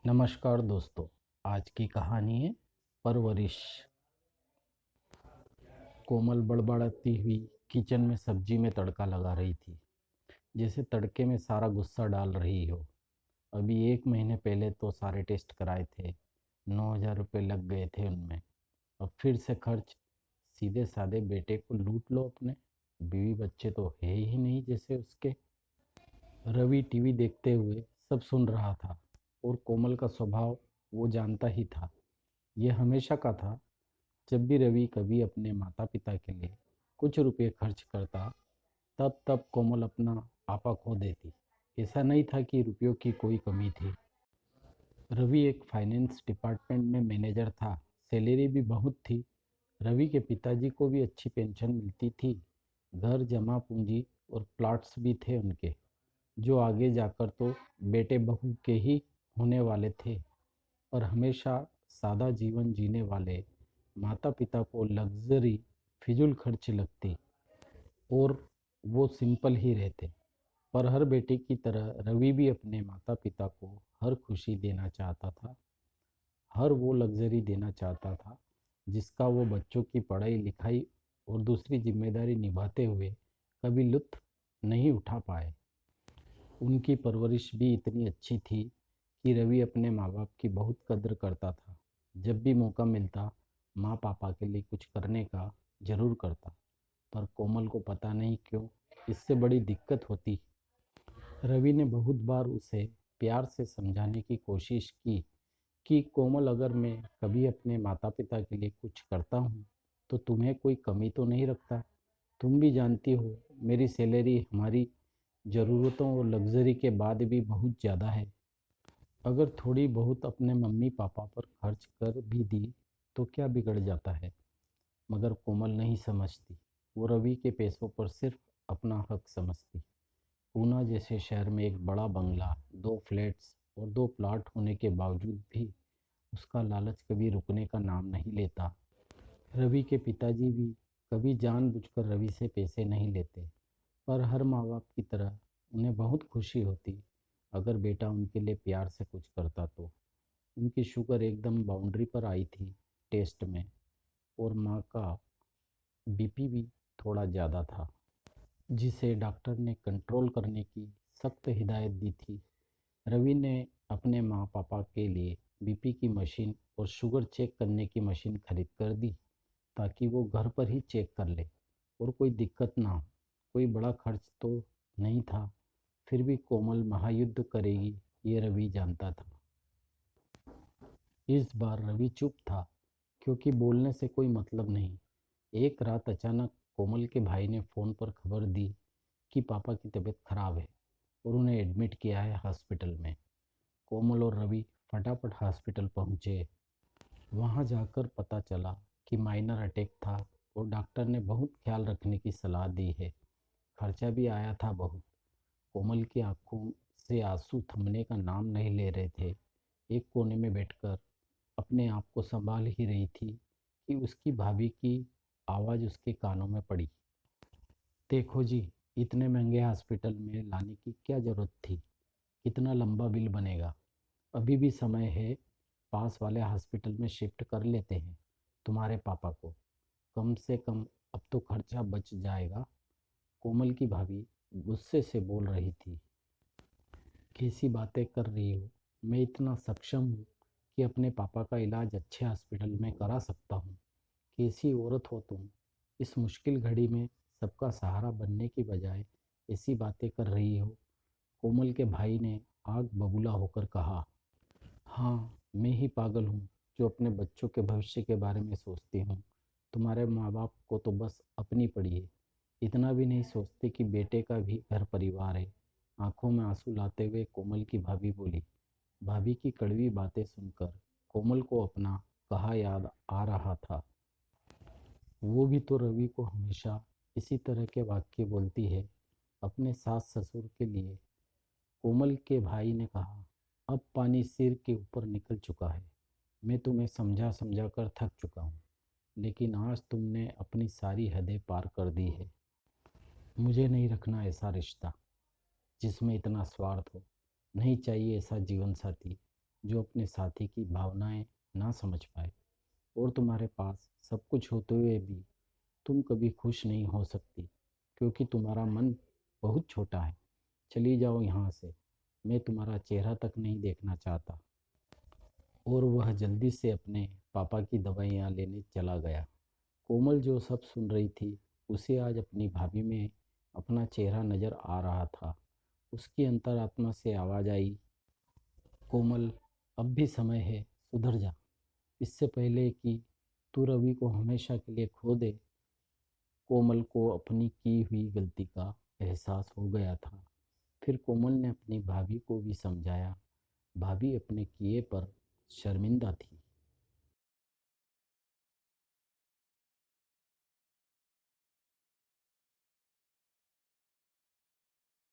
नमस्कार दोस्तों। आज की कहानी है परवरिश। कोमल बड़बड़ाती हुई किचन में सब्जी में तड़का लगा रही थी, जैसे तड़के में सारा गुस्सा डाल रही हो। अभी 1 महीने पहले तो सारे टेस्ट कराए थे, 9,000 रुपये लग गए थे उनमें। अब फिर से खर्च। सीधे साधे बेटे को लूट लो अपने। बीवी बच्चे तो है ही नहीं जैसे उसके। रवि टीवी देखते हुए सब सुन रहा था और कोमल का स्वभाव वो जानता ही था। यह हमेशा का था। जब भी रवि कभी अपने माता पिता के लिए कुछ रुपए खर्च करता, तब तब कोमल अपना आपा खो देती। ऐसा नहीं था कि रुपयों की कोई कमी थी। रवि एक फाइनेंस डिपार्टमेंट में मैनेजर था। सैलरी भी बहुत थी। रवि के पिताजी को भी अच्छी पेंशन मिलती थी। घर, जमा पूंजी और प्लॉट्स भी थे उनके, जो आगे जाकर तो बेटे बहू के ही होने वाले थे। और हमेशा सादा जीवन जीने वाले माता पिता को लग्जरी फिजूल खर्च लगती और वो सिंपल ही रहते। पर हर बेटे की तरह रवि भी अपने माता पिता को हर खुशी देना चाहता था, हर वो लग्जरी देना चाहता था जिसका वो बच्चों की पढ़ाई लिखाई और दूसरी जिम्मेदारी निभाते हुए कभी लुत्फ नहीं उठा पाए। उनकी परवरिश भी इतनी अच्छी थी कि रवि अपने माँ बाप की बहुत कद्र करता था। जब भी मौका मिलता माँ पापा के लिए कुछ करने का जरूर करता। पर कोमल को पता नहीं क्यों इससे बड़ी दिक्कत होती। रवि ने बहुत बार उसे प्यार से समझाने की कोशिश की कि कोमल, अगर मैं कभी अपने माता पिता के लिए कुछ करता हूँ तो तुम्हें कोई कमी तो नहीं रखता। तुम भी जानती हो मेरी सैलरी हमारी ज़रूरतों और लग्जरी के बाद भी बहुत ज़्यादा है। अगर थोड़ी बहुत अपने मम्मी पापा पर खर्च कर भी दी तो क्या बिगड़ जाता है। मगर कोमल नहीं समझती। वो रवि के पैसों पर सिर्फ अपना हक समझती। पूना जैसे शहर में एक बड़ा बंगला, 2 फ्लैट्स और 2 प्लाट होने के बावजूद भी उसका लालच कभी रुकने का नाम नहीं लेता। रवि के पिताजी भी कभी जानबूझकर रवि से पैसे नहीं लेते, पर हर माँ बाप की तरह उन्हें बहुत खुशी होती अगर बेटा उनके लिए प्यार से कुछ करता तो। उनकी शुगर एकदम बाउंड्री पर आई थी टेस्ट में, और माँ का बीपी भी थोड़ा ज़्यादा था, जिसे डॉक्टर ने कंट्रोल करने की सख्त हिदायत दी थी। रवि ने अपने माँ पापा के लिए बीपी की मशीन और शुगर चेक करने की मशीन खरीद कर दी, ताकि वो घर पर ही चेक कर ले और कोई दिक्कत ना हो। कोई बड़ा खर्च तो नहीं था, फिर भी कोमल महायुद्ध करेगी ये रवि जानता था। इस बार रवि चुप था, क्योंकि बोलने से कोई मतलब नहीं। एक रात अचानक कोमल के भाई ने फ़ोन पर खबर दी कि पापा की तबीयत खराब है और उन्हें एडमिट किया है हॉस्पिटल में। कोमल और रवि फटाफट हॉस्पिटल पहुंचे। वहां जाकर पता चला कि माइनर अटैक था और डॉक्टर ने बहुत ख्याल रखने की सलाह दी है। खर्चा भी आया था बहुत। कोमल की आंखों से आंसू थमने का नाम नहीं ले रहे थे। एक कोने में बैठकर अपने आप को संभाल ही रही थी कि उसकी भाभी की आवाज़ उसके कानों में पड़ी। देखो जी, इतने महंगे हॉस्पिटल में लाने की क्या ज़रूरत थी। कितना लंबा बिल बनेगा। अभी भी समय है, पास वाले हॉस्पिटल में शिफ्ट कर लेते हैं तुम्हारे पापा को। कम से कम अब तो खर्चा बच जाएगा। कोमल की भाभी गुस्से से बोल रही थी। कैसी बातें कर रही हो। मैं इतना सक्षम हूँ कि अपने पापा का इलाज अच्छे हॉस्पिटल में करा सकता हूँ। कैसी औरत हो तुम। इस मुश्किल घड़ी में सबका सहारा बनने की बजाय ऐसी बातें कर रही हो। कोमल के भाई ने आग बबूला होकर कहा। हाँ, मैं ही पागल हूँ जो अपने बच्चों के भविष्य के बारे में सोचती हूँ। तुम्हारे माँ बाप को तो बस अपनी पड़ी है। इतना भी नहीं सोचते कि बेटे का भी घर परिवार है। आंखों में आंसू लाते हुए कोमल की भाभी बोली। भाभी की कड़वी बातें सुनकर कोमल को अपना कहा याद आ रहा था। वो भी तो रवि को हमेशा इसी तरह के वाक्य बोलती है अपने सास ससुर के लिए। कोमल के भाई ने कहा, अब पानी सिर के ऊपर निकल चुका है। मैं तुम्हें समझा समझा कर थक चुका हूँ, लेकिन आज तुमने अपनी सारी हदें पार कर दी है। मुझे नहीं रखना ऐसा रिश्ता जिसमें इतना स्वार्थ हो। नहीं चाहिए ऐसा जीवन साथी जो अपने साथी की भावनाएं ना समझ पाए। और तुम्हारे पास सब कुछ होते हुए भी तुम कभी खुश नहीं हो सकती, क्योंकि तुम्हारा मन बहुत छोटा है। चली जाओ यहाँ से, मैं तुम्हारा चेहरा तक नहीं देखना चाहता। और वह जल्दी से अपने पापा की दवाइयाँ लेने चला गया। कोमल जो सब सुन रही थी, उसे आज अपनी भाभी में अपना चेहरा नजर आ रहा था। उसकी अंतरात्मा से आवाज़ आई, कोमल, अब भी समय है, सुधर जा। इससे पहले कि तू रवि को हमेशा के लिए खो दे। कोमल को अपनी की हुई गलती का एहसास हो गया था। फिर कोमल ने अपनी भाभी को भी समझाया। भाभी अपने किए पर शर्मिंदा थी।